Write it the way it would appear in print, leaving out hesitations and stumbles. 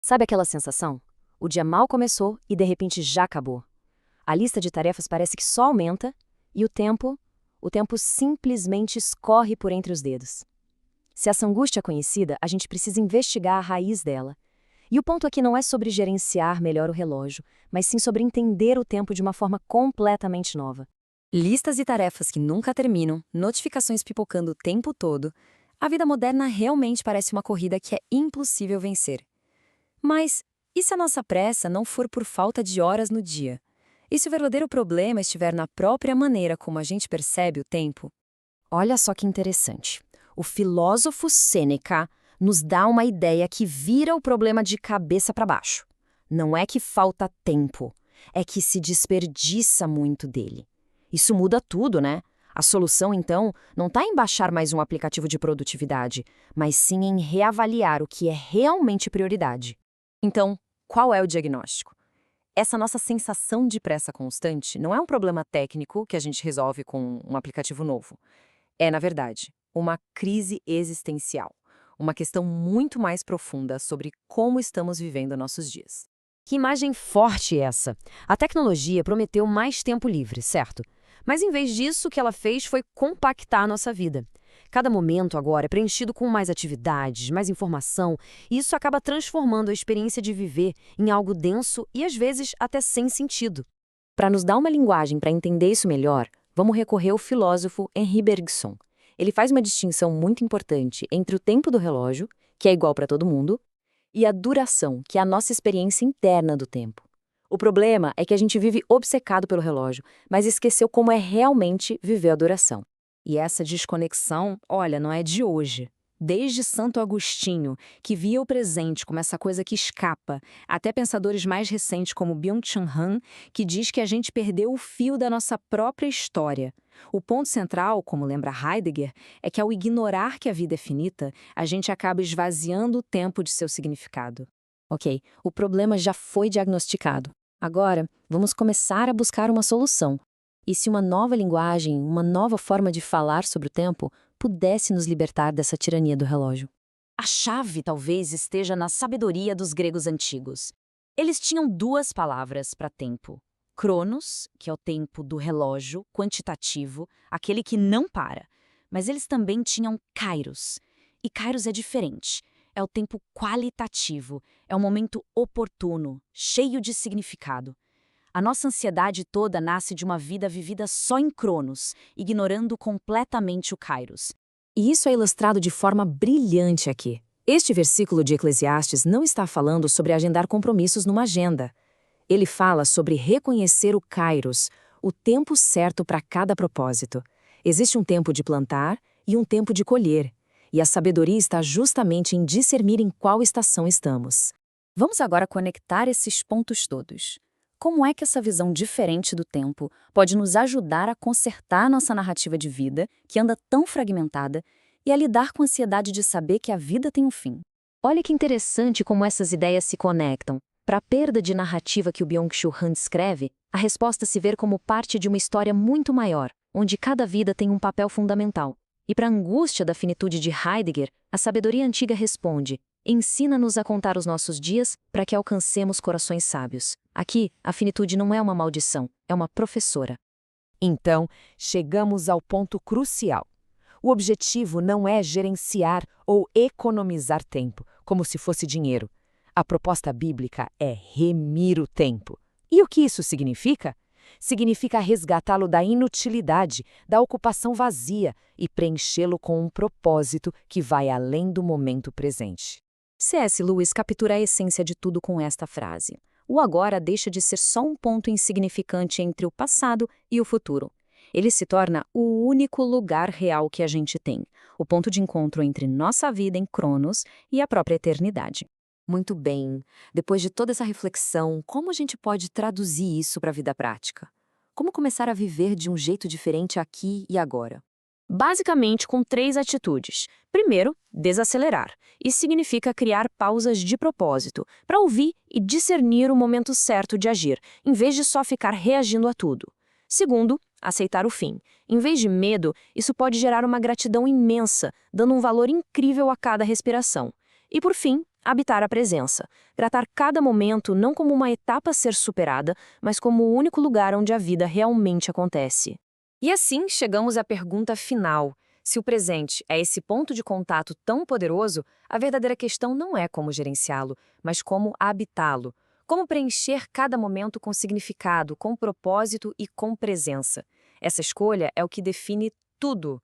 Sabe aquela sensação? O dia mal começou e de repente já acabou. A lista de tarefas parece que só aumenta e o tempo simplesmente escorre por entre os dedos. Se essa angústia é conhecida, a gente precisa investigar a raiz dela. E o ponto aqui não é sobre gerenciar melhor o relógio, mas sim sobre entender o tempo de uma forma completamente nova. Listas e tarefas que nunca terminam, notificações pipocando o tempo todo. A vida moderna realmente parece uma corrida que é impossível vencer. Mas e se a nossa pressa não for por falta de horas no dia? E se o verdadeiro problema estiver na própria maneira como a gente percebe o tempo? Olha só que interessante. O filósofo Sêneca nos dá uma ideia que vira o problema de cabeça para baixo. Não é que falta tempo, é que se desperdiça muito dele. Isso muda tudo, né? A solução, então, não está em baixar mais um aplicativo de produtividade, mas sim em reavaliar o que é realmente prioridade. Então, qual é o diagnóstico? Essa nossa sensação de pressa constante não é um problema técnico que a gente resolve com um aplicativo novo. É, na verdade, uma crise existencial. Uma questão muito mais profunda sobre como estamos vivendo nossos dias. Que imagem forte essa! A tecnologia prometeu mais tempo livre, certo? Mas em vez disso, o que ela fez foi compactar a nossa vida. Cada momento agora é preenchido com mais atividades, mais informação, e isso acaba transformando a experiência de viver em algo denso e às vezes até sem sentido. Para nos dar uma linguagem para entender isso melhor, vamos recorrer ao filósofo Henri Bergson. Ele faz uma distinção muito importante entre o tempo do relógio, que é igual para todo mundo, e a duração, que é a nossa experiência interna do tempo. O problema é que a gente vive obcecado pelo relógio, mas esqueceu como é realmente viver a duração. E essa desconexão, olha, não é de hoje. Desde Santo Agostinho, que via o presente como essa coisa que escapa, até pensadores mais recentes como Byung-Chul Han, que diz que a gente perdeu o fio da nossa própria história. O ponto central, como lembra Heidegger, é que ao ignorar que a vida é finita, a gente acaba esvaziando o tempo de seu significado. Ok, o problema já foi diagnosticado. Agora, vamos começar a buscar uma solução. E se uma nova linguagem, uma nova forma de falar sobre o tempo, pudesse nos libertar dessa tirania do relógio? A chave talvez esteja na sabedoria dos gregos antigos. Eles tinham duas palavras para tempo. Cronos, que é o tempo do relógio, quantitativo, aquele que não para. Mas eles também tinham kairos. E kairos é diferente. É o tempo qualitativo, é o momento oportuno, cheio de significado. A nossa ansiedade toda nasce de uma vida vivida só em Cronos, ignorando completamente o Kairos. E isso é ilustrado de forma brilhante aqui. Este versículo de Eclesiastes não está falando sobre agendar compromissos numa agenda. Ele fala sobre reconhecer o Kairos, o tempo certo para cada propósito. Existe um tempo de plantar e um tempo de colher. E a sabedoria está justamente em discernir em qual estação estamos. Vamos agora conectar esses pontos todos. Como é que essa visão diferente do tempo pode nos ajudar a consertar nossa narrativa de vida, que anda tão fragmentada, e a lidar com a ansiedade de saber que a vida tem um fim? Olha que interessante como essas ideias se conectam. Para a perda de narrativa que o Byung-Chul Han descreve, a resposta se vê como parte de uma história muito maior, onde cada vida tem um papel fundamental. E para a angústia da finitude de Heidegger, a sabedoria antiga responde: ensina-nos a contar os nossos dias para que alcancemos corações sábios. Aqui, a finitude não é uma maldição, é uma professora. Então, chegamos ao ponto crucial. O objetivo não é gerenciar ou economizar tempo, como se fosse dinheiro. A proposta bíblica é remir o tempo. E o que isso significa? Significa resgatá-lo da inutilidade, da ocupação vazia e preenchê-lo com um propósito que vai além do momento presente. C.S. Lewis captura a essência de tudo com esta frase. O agora deixa de ser só um ponto insignificante entre o passado e o futuro. Ele se torna o único lugar real que a gente tem, o ponto de encontro entre nossa vida em Cronos e a própria eternidade. Muito bem. Depois de toda essa reflexão, como a gente pode traduzir isso para a vida prática? Como começar a viver de um jeito diferente aqui e agora? Basicamente com 3 atitudes. Primeiro, desacelerar. Isso significa criar pausas de propósito, para ouvir e discernir o momento certo de agir, em vez de só ficar reagindo a tudo. Segundo, aceitar o fim. Em vez de medo, isso pode gerar uma gratidão imensa, dando um valor incrível a cada respiração. E por fim, habitar a presença. Tratar cada momento não como uma etapa a ser superada, mas como o único lugar onde a vida realmente acontece. E assim chegamos à pergunta final. Se o presente é esse ponto de contato tão poderoso, a verdadeira questão não é como gerenciá-lo, mas como habitá-lo. Como preencher cada momento com significado, com propósito e com presença. Essa escolha é o que define tudo.